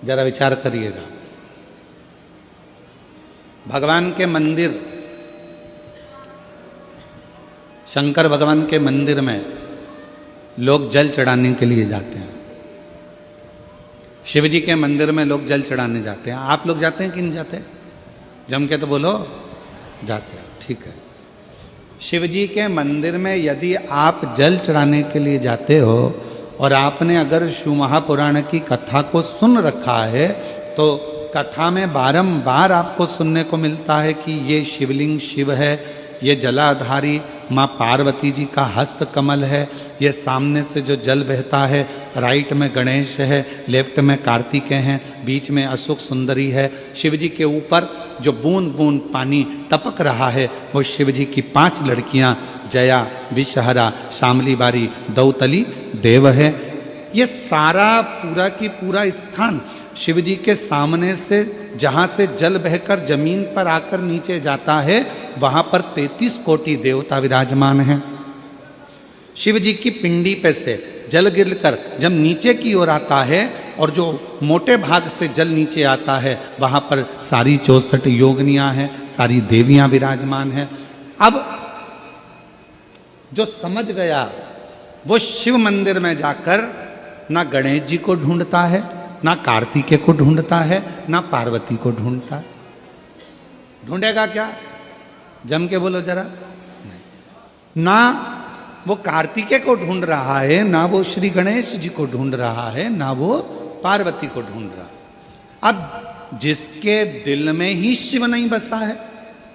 जरा विचार करिएगा। भगवान के मंदिर, शंकर भगवान के मंदिर में लोग जल चढ़ाने के लिए जाते हैं। शिव जी के मंदिर में लोग जल चढ़ाने जाते हैं। आप लोग जाते हैं कि नहीं जाते? जम के तो बोलो, जाते हैं। ठीक है। शिव जी के मंदिर में यदि आप जल चढ़ाने के लिए जाते हो और आपने अगर शिव महापुराण की कथा को सुन रखा है तो कथा में बारंबार आपको सुनने को मिलता है कि ये शिवलिंग शिव है, ये जलाधारी माँ पार्वती जी का हस्त कमल है, ये सामने से जो जल बहता है, राइट में गणेश है, लेफ्ट में कार्तिकेय हैं, बीच में अशोक सुंदरी है। शिव जी के ऊपर जो बूंद बूंद पानी टपक रहा है वो शिव जी की 5 लड़कियां जया, विषहरा, शामली बारी, दौतली, देव है। ये सारा पूरा की पूरा स्थान शिव जी के सामने से जहाँ से जल बहकर जमीन पर आकर नीचे जाता है वहाँ पर 33 कोटि देवता विराजमान हैं। शिव जी की पिंडी पे से जल गिरकर जब नीचे की ओर आता है और जो मोटे भाग से जल नीचे आता है वहाँ पर सारी 64 योगिनियाँ हैं, सारी देवियाँ विराजमान हैं। अब जो समझ गया वो शिव मंदिर में जाकर ना गणेश जी को ढूंढता है, ना कार्तिकेय को ढूंढता है, ना पार्वती को ढूंढता है। ढूंढेगा क्या? जम के बोलो जरा। नहीं। ना वो कार्तिकेय को ढूंढ रहा है, ना वो श्री गणेश जी को ढूंढ रहा है, ना वो पार्वती को ढूंढ रहा है। अब जिसके दिल में ही शिव नहीं बसा है,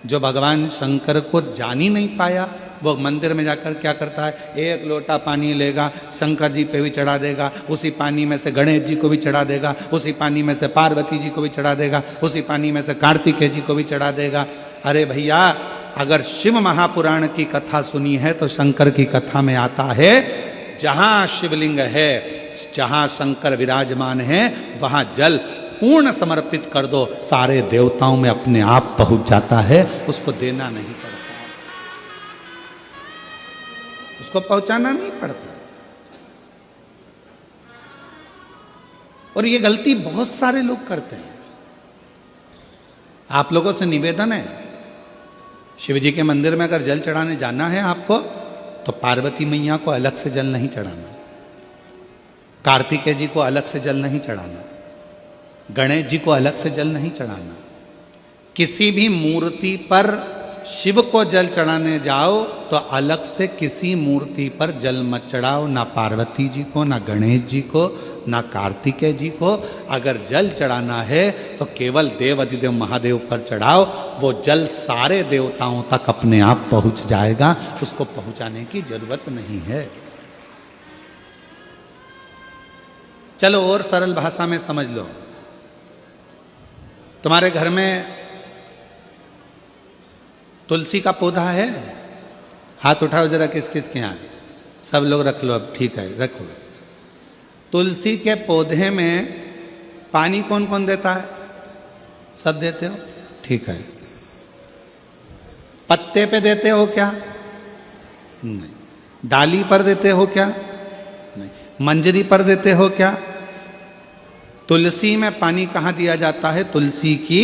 जो भगवान शंकर को जान ही नहीं पाया, वो मंदिर में जाकर क्या करता है? 1 लोटा पानी लेगा, शंकर जी पे भी चढ़ा देगा, उसी पानी में से गणेश जी को भी चढ़ा देगा, उसी पानी में से पार्वती जी को भी चढ़ा देगा, उसी पानी में से कार्तिकेय जी को भी चढ़ा देगा। अरे भैया, अगर शिव महापुराण की कथा सुनी है तो शंकर की कथा में आता है जहां शिवलिंग है, जहां शंकर विराजमान है, वहां जल पूर्ण समर्पित कर दो, सारे देवताओं में अपने आप पहुंच जाता है। उसको देना नहीं पड़ता, उसको पहुंचाना नहीं पड़ता। और ये गलती बहुत सारे लोग करते हैं। आप लोगों से निवेदन है, शिव जी के मंदिर में अगर जल चढ़ाने जाना है आपको तो पार्वती मैया को अलग से जल नहीं चढ़ाना, कार्तिकेय जी को अलग से जल नहीं चढ़ाना, गणेश जी को अलग से जल नहीं चढ़ाना। किसी भी मूर्ति पर शिव को जल चढ़ाने जाओ तो अलग से किसी मूर्ति पर जल मत चढ़ाओ, ना पार्वती जी को, ना गणेश जी को, ना कार्तिकेय जी को। अगर जल चढ़ाना है तो केवल देव अधिदेव महादेव पर चढ़ाओ, वो जल सारे देवताओं तक अपने आप पहुंच जाएगा, उसको पहुंचाने की जरूरत नहीं है। चलो और सरल भाषा में समझ लो। तुम्हारे घर में तुलसी का पौधा है? हाथ उठाओ जरा, किस किस के यहाँ? सब लोग रख लो। अब ठीक है, रखो। तुलसी के पौधे में पानी कौन कौन देता है? सब देते हो? ठीक है। पत्ते पे देते हो क्या? नहीं। डाली पर देते हो क्या? नहीं। मंजरी पर देते हो क्या? तुलसी में पानी कहाँ दिया जाता है? तुलसी की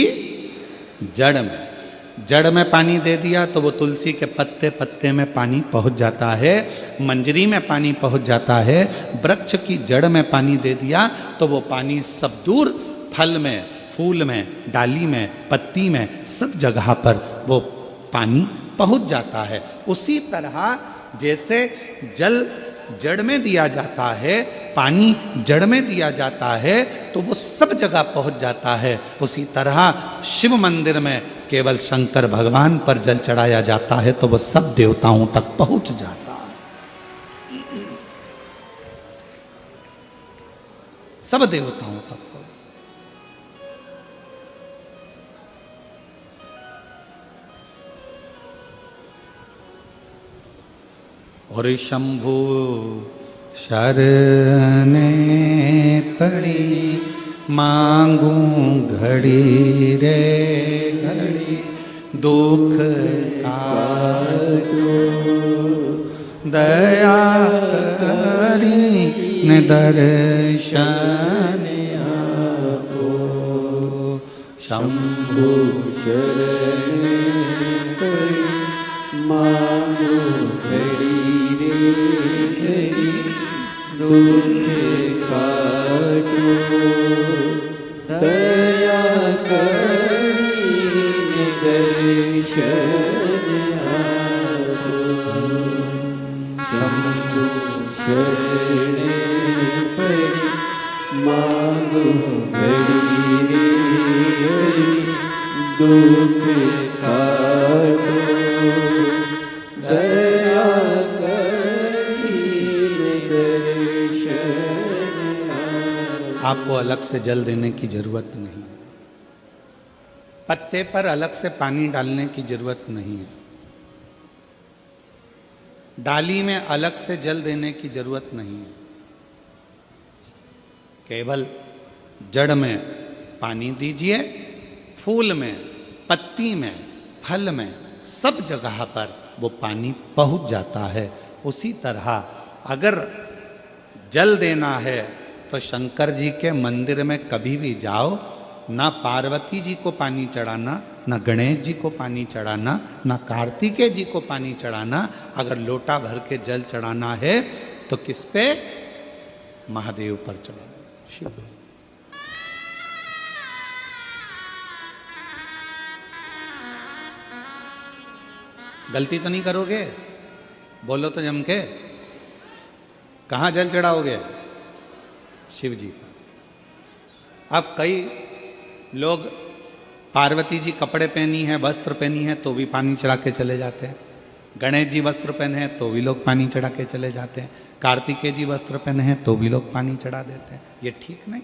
जड़ में। जड़ में पानी दे दिया तो वो तुलसी के पत्ते पत्ते में पानी पहुंच जाता है, मंजरी में पानी पहुंच जाता है। वृक्ष की जड़ में पानी दे दिया तो वो पानी सब दूर फल में, फूल में, डाली में, पत्ती में, सब जगह पर वो पानी पहुंच जाता है। उसी तरह जैसे जल जड़ में दिया जाता है, पानी जड़ में दिया जाता है तो वो सब जगह पहुंच जाता है। उसी तरह शिव मंदिर में केवल शंकर भगवान पर जल चढ़ाया जाता है तो वो सब देवताओं तक पहुंच जाता है, सब देवताओं तक। और शंभु शरणे पड़ी मांगू घड़ी रे घड़ी, दुख काटो दया करी न दर्शन आपो। शंभु शरण पड़ी मांगो घड़ी रे घड़ी दुख काटो दया करी दर्शन आपो शंभु शरण पड़ी मांगो घड़ी रे घड़ी दुख काटो दया आपको अलग से जल देने की जरूरत नहीं, पत्ते पर अलग से पानी डालने की जरूरत नहीं है, डाली में अलग से जल देने की जरूरत नहीं है। केवल जड़ में पानी दीजिए, फूल में, पत्ती में, फल में, सब जगह पर वो पानी पहुंच जाता है। उसी तरह अगर जल देना है तो शंकर जी के मंदिर में कभी भी जाओ, ना पार्वती जी को पानी चढ़ाना, ना गणेश जी को पानी चढ़ाना, ना कार्तिकेय जी को पानी चढ़ाना। अगर लोटा भर के जल चढ़ाना है तो किस पे? महादेव पर चढ़ाना, शिव। गलती तो नहीं करोगे? बोलो तो जम के। कहाँ जल चढ़ाओगे? शिव जी पर। अब कई लोग पार्वती जी कपड़े पहनी है, वस्त्र पहनी है, तो भी पानी चढ़ा के चले जाते हैं। गणेश जी वस्त्र पहने हैं तो भी लोग पानी चढ़ा के चले जाते हैं। कार्तिकेय जी वस्त्र पहने हैं तो भी लोग पानी चढ़ा देते हैं। ये ठीक नहीं।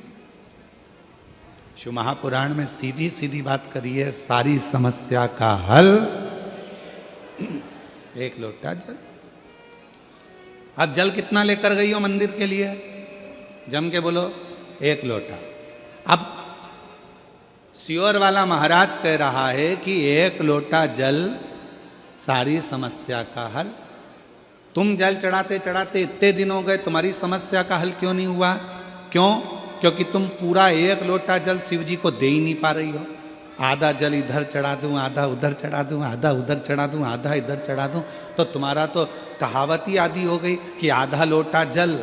शिव महापुराण में सीधी सीधी बात करी है, सारी समस्या का हल एक लोटा जल। अब जल कितना लेकर गई हो मंदिर के लिए? जम के बोलो, एक लोटा। अब सियोर वाला महाराज कह रहा है कि एक लोटा जल सारी समस्या का हल। तुम जल चढ़ाते चढ़ाते इतने दिन हो गए, तुम्हारी समस्या का हल क्यों नहीं हुआ? क्यों? क्योंकि तुम पूरा एक लोटा जल शिव जी को दे ही नहीं पा रही हो। आधा जल इधर चढ़ा दूं, आधा उधर चढ़ा दूं, आधा उधर चढ़ा दूं, आधा इधर चढ़ा दूं, तो तुम्हारा तो कहावत ही आदि हो गई कि आधा लोटा जल।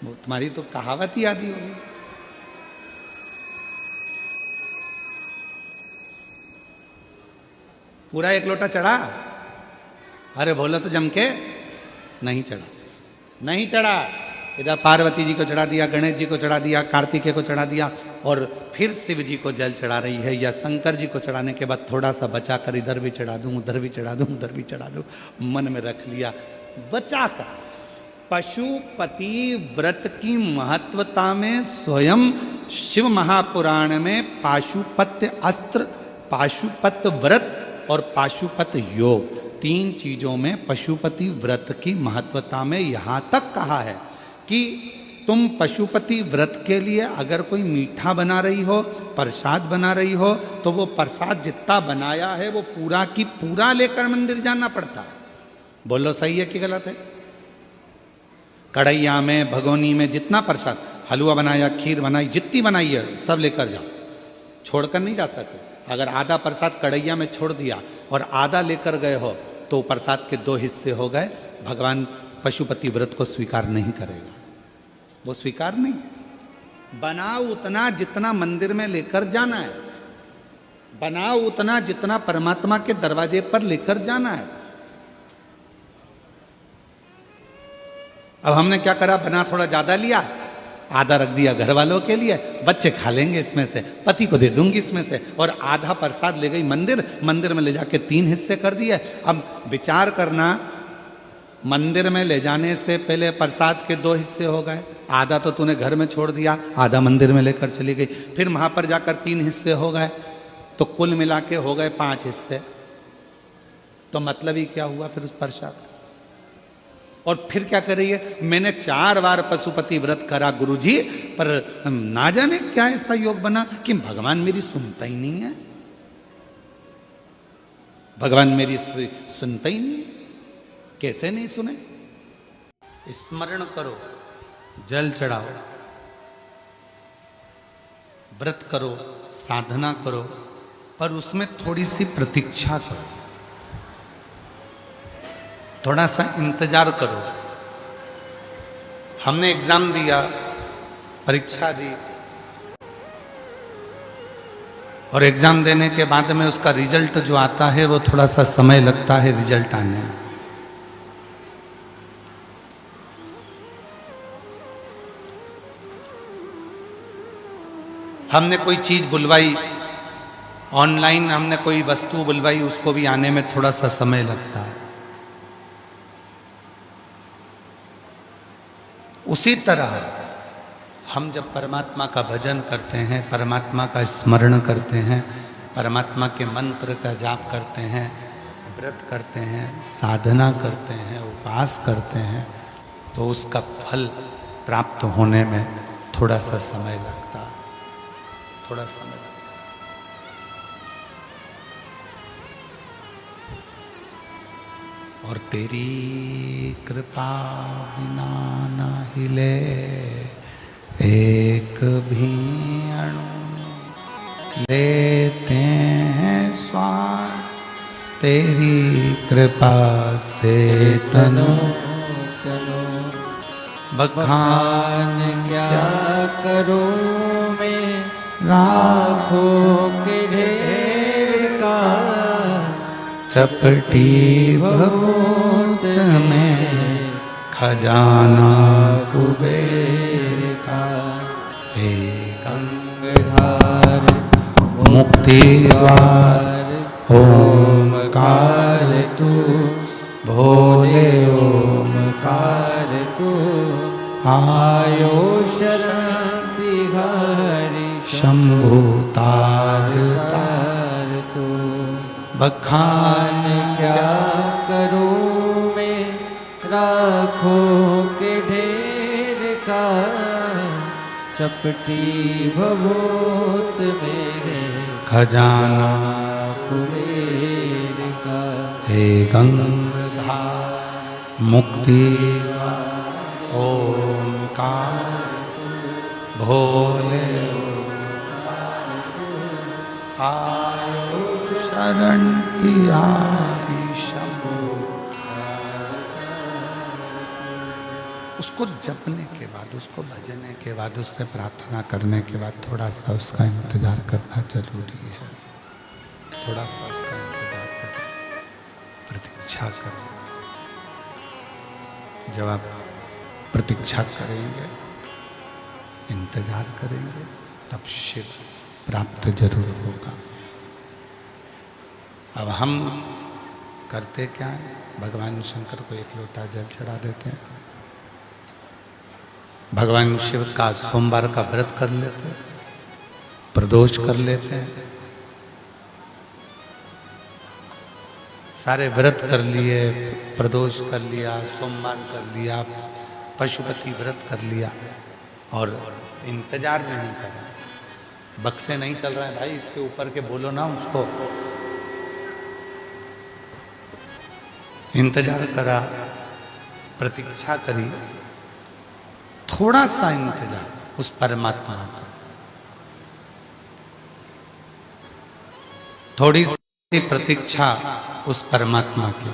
तुम्हारी तो कहावत ही आदि हो गई। पूरा एक लोटा चढ़ा? अरे बोलो तो जम के। नहीं चढ़ा, नहीं चढ़ा। इधर पार्वती जी को चढ़ा दिया, गणेश जी को चढ़ा दिया, कार्तिकेय को चढ़ा दिया, और फिर शिव जी को जल चढ़ा रही है। या शंकर जी को चढ़ाने के बाद थोड़ा सा बचा कर इधर भी चढ़ा दूं, उधर भी चढ़ा दूं, उधर भी चढ़ा दूं, मन में रख लिया बचा कर। पशुपति व्रत की महत्वता में स्वयं शिव महापुराण में पाशुपत्य अस्त्र, पाशुपत व्रत और पाशुपत योग, तीन चीजों में पशुपति व्रत की महत्वता में यहां तक कहा है कि तुम पशुपति व्रत के लिए अगर कोई मीठा बना रही हो, प्रसाद बना रही हो, तो वो प्रसाद जितना बनाया है वो पूरा की पूरा लेकर मंदिर जाना पड़ता है। बोलो सही है कि गलत है? कढ़ैया में, भगोनी में जितना प्रसाद, हलवा बनाया, खीर बनाई, जितनी बनाई है सब लेकर जाओ, छोड़कर नहीं जा सकते। अगर आधा प्रसाद कढ़ैया में छोड़ दिया और आधा लेकर गए हो तो प्रसाद के 2 हिस्से हो गए। भगवान पशुपति व्रत को स्वीकार नहीं करेगा, वो स्वीकार नहीं है। बनाओ उतना जितना मंदिर में लेकर जाना है, बनाओ उतना जितना परमात्मा के दरवाजे पर लेकर जाना है। अब हमने क्या करा, बना थोड़ा ज्यादा लिया, आधा रख दिया घर वालों के लिए, बच्चे खा लेंगे इसमें से, पति को दे दूंगी इसमें से, और आधा प्रसाद ले गई मंदिर, मंदिर में ले जाके 3 हिस्से कर दिए। अब विचार करना, मंदिर में ले जाने से पहले प्रसाद के 2 हिस्से हो गए, आधा तो तूने घर में छोड़ दिया, आधा मंदिर में लेकर चली गई, फिर वहां पर जाकर 3 हिस्से हो गए, तो कुल मिला के हो गए 5 हिस्से। तो मतलब ही क्या हुआ फिर उस प्रसाद का? और फिर क्या कर रही है, मैंने 4 बार पशुपति व्रत करा गुरुजी, पर ना जाने क्या ऐसा योग बना कि भगवान मेरी सुनता ही नहीं है, भगवान मेरी सुनता ही नहीं है। कैसे नहीं सुने? स्मरण करो, जल चढ़ाओ, व्रत करो, साधना करो, पर उसमें थोड़ी सी प्रतीक्षा करो, थोड़ा सा इंतजार करो। हमने एग्जाम दिया, परीक्षा दी, और एग्जाम देने के बाद में उसका रिजल्ट जो आता है वो थोड़ा सा समय लगता है रिजल्ट आने में। हमने कोई चीज बुलवाई ऑनलाइन, हमने कोई वस्तु बुलवाई, उसको भी आने में थोड़ा सा समय लगता है। उसी तरह हम जब परमात्मा का भजन करते हैं, परमात्मा का स्मरण करते हैं, परमात्मा के मंत्र का जाप करते हैं, व्रत करते हैं, साधना करते हैं, उपवास करते हैं, तो उसका फल प्राप्त होने में थोड़ा सा समय लगता है, थोड़ा समय लगता है। और तेरी कृपा बिना न हिले एक भी अणु, लेते हैं श्वास तेरी कृपा से तनु तनु। बखान क्या करूं मैं लाखों के ढेर का, चपटी भभूत में खजाना कुबेर का। हे गंगाधार मुक्ति द्वार ओमकार तू, भोले ओमकार तू, आयो शरण तिहारी शंभु तार तार तू। बखान क्या करूं मैं राखों के ढेर का, चपटी भभूत मेरे खजाना कुबेर का। हे गंगाधार मुक्ति ओमकार भोले आयो शरण तिहारी शंभु। उसको जपने के बाद, उसको भजने के बाद, उससे प्रार्थना करने के बाद थोड़ा सा उसका इंतजार करना जरूरी है। थोड़ा सा उसका इंतजार करें, प्रतीक्षा करें। जब आप प्रतीक्षा करेंगे, इंतजार करेंगे, तब शिव प्राप्त जरूर होगा। अब हम करते क्या है, भगवान शंकर को एक लोटा जल चढ़ा देते हैं, भगवान शिव का सोमवार का व्रत कर लेते हैं, प्रदोष कर लेते हैं, सारे व्रत कर लिए, प्रदोष कर लिया, सोमवार कर लिया, पशुपति व्रत कर लिया, और इंतजार नहीं करा। बक्से नहीं चल रहा है भाई, इसके ऊपर के बोलो ना उसको। इंतजार करा, प्रतीक्षा करी, थोड़ा सा इंतजार उस परमात्मा का, थोड़ी सी प्रतीक्षा उस परमात्मा की,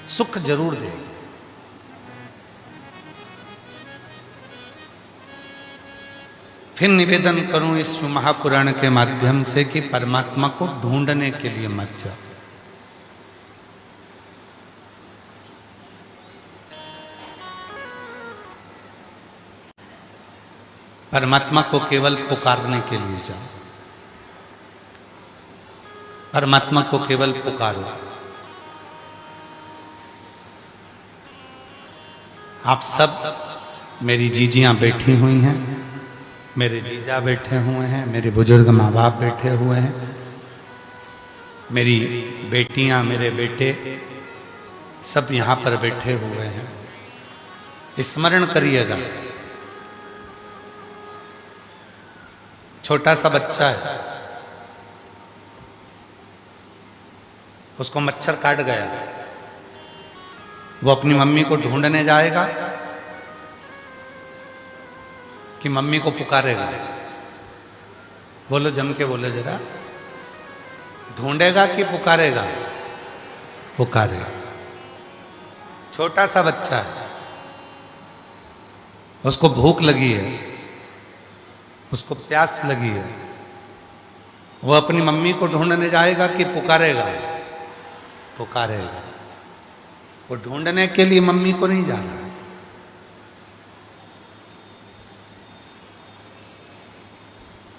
सुख जरूर देगी। फिर निवेदन करूं इस महापुराण के माध्यम से कि परमात्मा को ढूंढने के लिए मत जाओ। परमात्मा को केवल पुकारने के लिए जाओ, परमात्मा को केवल पुकारो। आप सब मेरी जीजियां बैठी हुई हैं, मेरे जीजा बैठे हुए हैं, मेरे बुजुर्ग माँ बाप बैठे हुए हैं, मेरी बेटियां, मेरे बेटे सब यहाँ पर बैठे हुए हैं। स्मरण करिएगा, छोटा सा बच्चा है, उसको मच्छर काट गया, वो अपनी मम्मी को ढूंढने जाएगा कि मम्मी को पुकारेगा? बोलो, जम के बोलो जरा। ढूंढेगा कि पुकारेगा? पुकारेगा। छोटा सा बच्चा है, उसको भूख लगी है, उसको प्यास लगी है, वो अपनी मम्मी को ढूंढने जाएगा कि पुकारेगा? पुकारेगा। वो ढूंढने के लिए मम्मी को नहीं जा रहा है,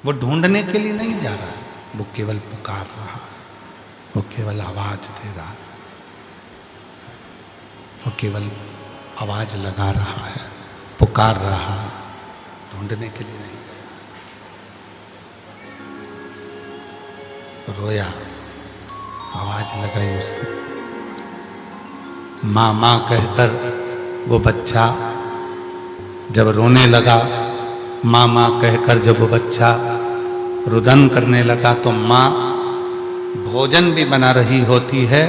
वो ढूंढने के लिए नहीं जा रहा है, वो केवल पुकार रहा है, वो केवल आवाज दे रहा है, वो केवल आवाज लगा रहा है, पुकार रहा है, ढूंढने के लिए नहीं गया। रोया, आवाज लगाई उसने, माँ माँ कहकर वो बच्चा जब रोने लगा, माँ माँ कहकर जब वो बच्चा रुदन करने लगा, तो माँ भोजन भी बना रही होती है,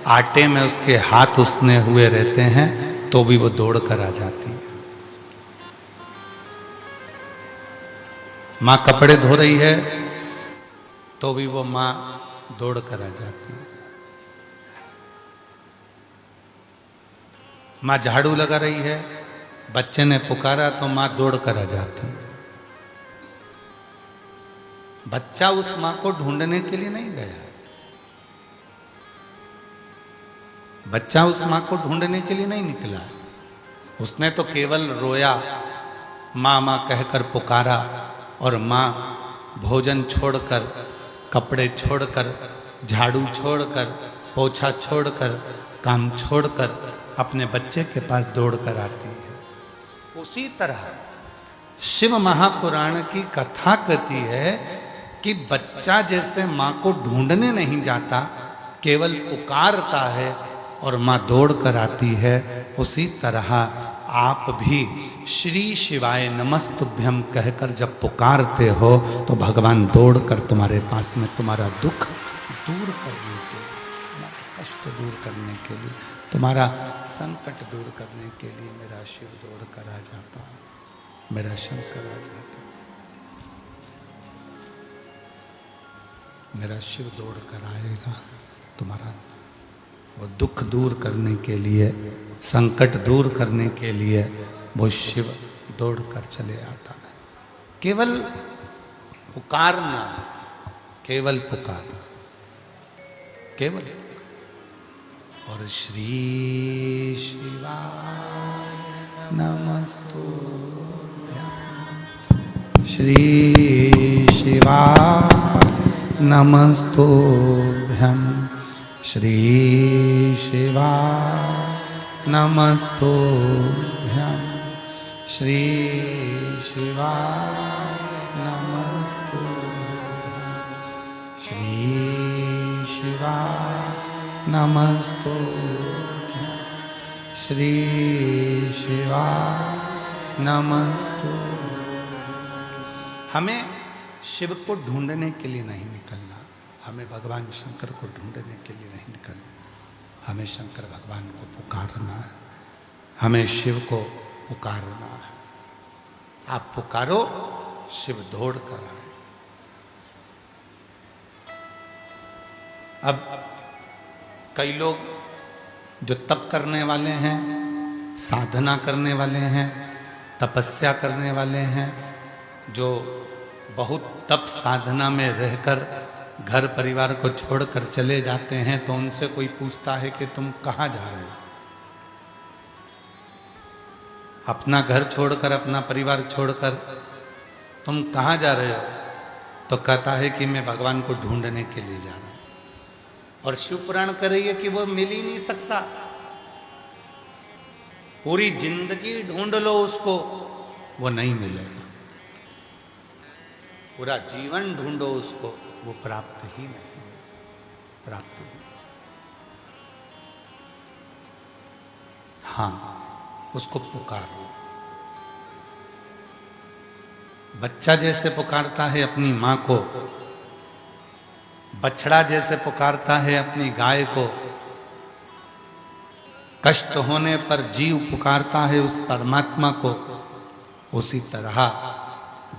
आटे में उसके हाथ उसने हुए रहते हैं, तो भी वो दौड़ कर आ जाती है। माँ कपड़े धो रही है, तो भी वो माँ दौड़ कर आ जाती है। माँ झाड़ू लगा रही है, बच्चे ने पुकारा तो माँ दौड़ कर आ जाती है। बच्चा उस माँ को ढूंढने के लिए नहीं गया, बच्चा उस माँ को ढूंढने के लिए नहीं निकला, उसने तो केवल रोया, माँ माँ कहकर पुकारा, और माँ भोजन छोड़कर, कपड़े छोड़कर, झाड़ू छोड़कर, पोछा छोड़कर, काम छोड़कर अपने बच्चे के पास दौड़कर आती है। उसी तरह शिव महापुराण की कथा कहती है कि बच्चा जैसे माँ को ढूंढने नहीं जाता, केवल पुकारता है और माँ दौड़ कर आती है, उसी तरह आप भी श्री शिवाय नमस्तुभ्यम कहकर जब पुकारते हो तो भगवान दौड़ कर तुम्हारे पास में तुम्हारा दुख दूर करने के लिए, तुम्हारा कष्ट दूर करने के लिए, तुम्हारा संकट दूर करने के लिए मेरा शिव दौड़ कर आ जाता, मेरा शंकर आ जाता, मेरा शिव दौड़ कर आएगा, तुम्हारा वो दुख दूर करने के लिए, संकट दूर करने के लिए वो शिव दौड़ कर चले आता है। केवल पुकारना, केवल पुकार, केवल पुकार। और श्री शिवाय नमस्तुभ्यं, श्री शिवाय नमस्तुभ्यं, श्री शिवाय नमस्तुभ्यं, श्री शिवाय नमस्तुभ्यं, श्री शिवाय नमस्तुभ्यं, श्री शिवाय नमस्तुभ्यं। हमें शिव को ढूंढने के लिए नहीं निकलना, हमें भगवान शंकर को ढूंढने के लिए नहीं निकलना, हमें शंकर भगवान को पुकारना है, हमें शिव को पुकारना है। आप पुकारो, शिव दौड़ कर आए। अब कई लोग जो तप करने वाले हैं, साधना करने वाले हैं, तपस्या करने वाले हैं, जो बहुत तप साधना में रहकर घर परिवार को छोड़कर चले जाते हैं, तो उनसे कोई पूछता है कि तुम कहाँ जा रहे हो? अपना घर छोड़कर, अपना परिवार छोड़कर तुम कहाँ जा रहे हो? तो कहता है कि मैं भगवान को ढूंढने के लिए जा रहा हूं। और शिव पुराण कह रही है कि वो मिल ही नहीं सकता, पूरी जिंदगी ढूंढ लो उसको, वो नहीं मिलेगा। पूरा जीवन ढूंढो उसको, वो प्राप्त ही नहीं, प्राप्त ही। हाँ, उसको पुकारो। बच्चा जैसे पुकारता है अपनी माँ को, बछड़ा जैसे पुकारता है अपनी गाय को, कष्ट होने पर जीव पुकारता है उस परमात्मा को, उसी तरह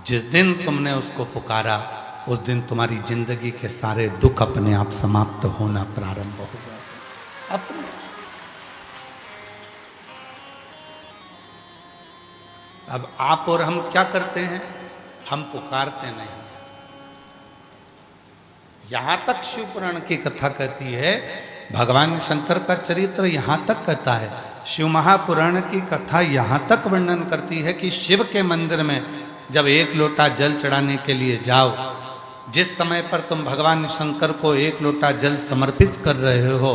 जिस दिन तुमने उसको पुकारा उस दिन तुम्हारी जिंदगी के सारे दुख अपने आप समाप्त होना प्रारंभ हो गए अपने। अब आप और हम क्या करते हैं? हम पुकारते नहीं। यहां तक शिव पुराण की कथा कहती है, भगवान शंकर का चरित्र यहां तक कहता है, शिव महापुराण की कथा यहां तक वर्णन करती है कि शिव के मंदिर में जब एक लोटा जल चढ़ाने के लिए जाओ, जिस समय पर तुम भगवान शंकर को एक लोटा जल समर्पित कर रहे हो,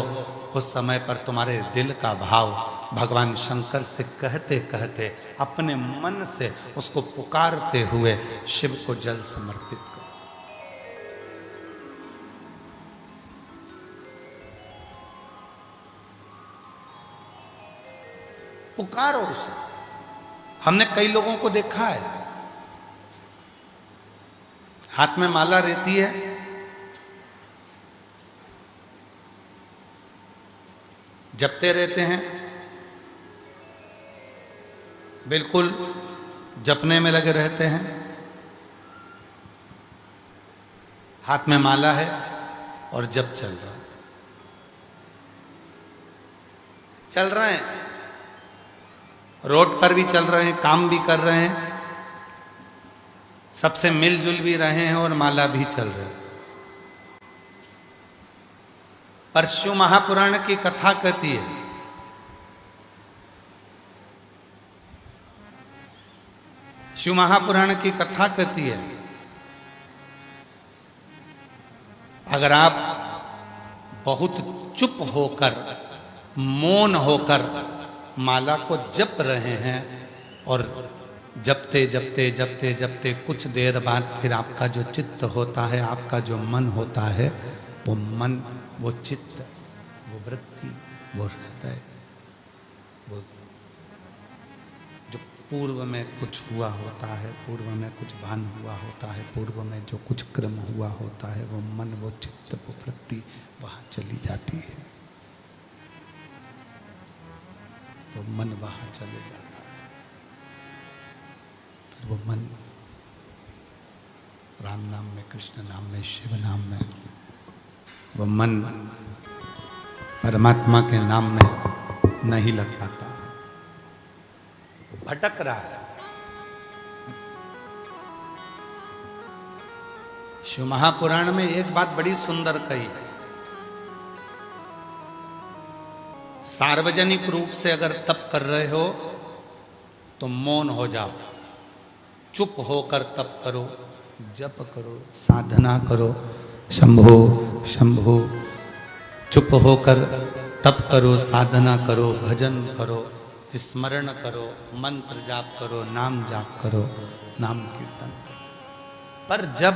उस समय पर तुम्हारे दिल का भाव भगवान शंकर से कहते कहते अपने मन से उसको पुकारते हुए शिव को जल समर्पित करो। पुकारो उसे। हमने कई लोगों को देखा है, हाथ में माला रहती है, जपते रहते हैं, बिल्कुल जपने में लगे रहते हैं, हाथ में माला है और जप चल रहे हैं, रोड पर भी चल रहे हैं, काम भी कर रहे हैं, सबसे मिलजुल भी रहे हैं और माला भी चल रही है। पर शिव महापुराण की कथा कहती है, शिव महापुराण की कथा कहती है, अगर आप बहुत चुप होकर, मौन होकर माला को जप रहे हैं और जपते जपते जपते जपते कुछ देर बाद फिर आपका जो चित्त होता है, आपका जो मन होता है, वो मन, वो चित्त, वो वृत्ति, वो हृदय, वो जो पूर्व में कुछ हुआ होता है, पूर्व में कुछ भान हुआ होता है, पूर्व में जो कुछ क्रम हुआ होता है, वो मन, वो चित्त, वो वृत्ति वहाँ चली जाती है, वो मन वहाँ चले जाता है। फिर वो मन राम नाम में, कृष्ण नाम में, शिव नाम में, वो मन परमात्मा के नाम में नहीं लग पाता, भटक रहा है। शिव महापुराण में एक बात बड़ी सुंदर कही है, सार्वजनिक रूप से अगर तप कर रहे हो तो मौन हो जाओ, चुप होकर तप करो, जप करो, साधना करो, शंभो शंभो, चुप होकर तप करो, साधना करो, भजन करो, स्मरण करो, मंत्र जाप करो, नाम जाप करो, नाम कीर्तन करो। पर जब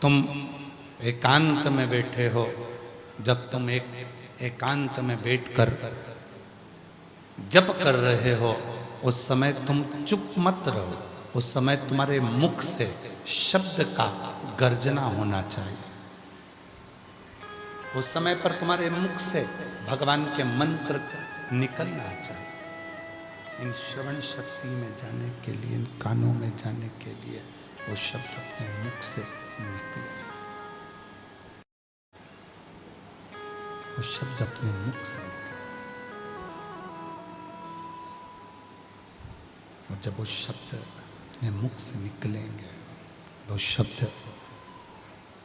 तुम एकांत में बैठे हो, जब तुम एकांत में बैठकर जप कर रहे हो, उस समय तुम चुप मत रहो, उस समय तुम्हारे मुख से शब्द का गर्जना होना चाहिए, उस समय पर तुम्हारे मुख से भगवान के मंत्र निकलना चाहिए। इन श्रवण शक्ति में जाने के लिए, इन कानों में जाने के लिए वो शब्द अपने मुख से निकले, वो शब्द अपने मुख से, और जब वो शब्द अपने मुख से निकलेंगे, वो शब्द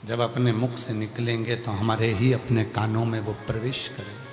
जब अपने मुख से निकलेंगे तो हमारे ही अपने कानों में वो प्रवेश करेंगे।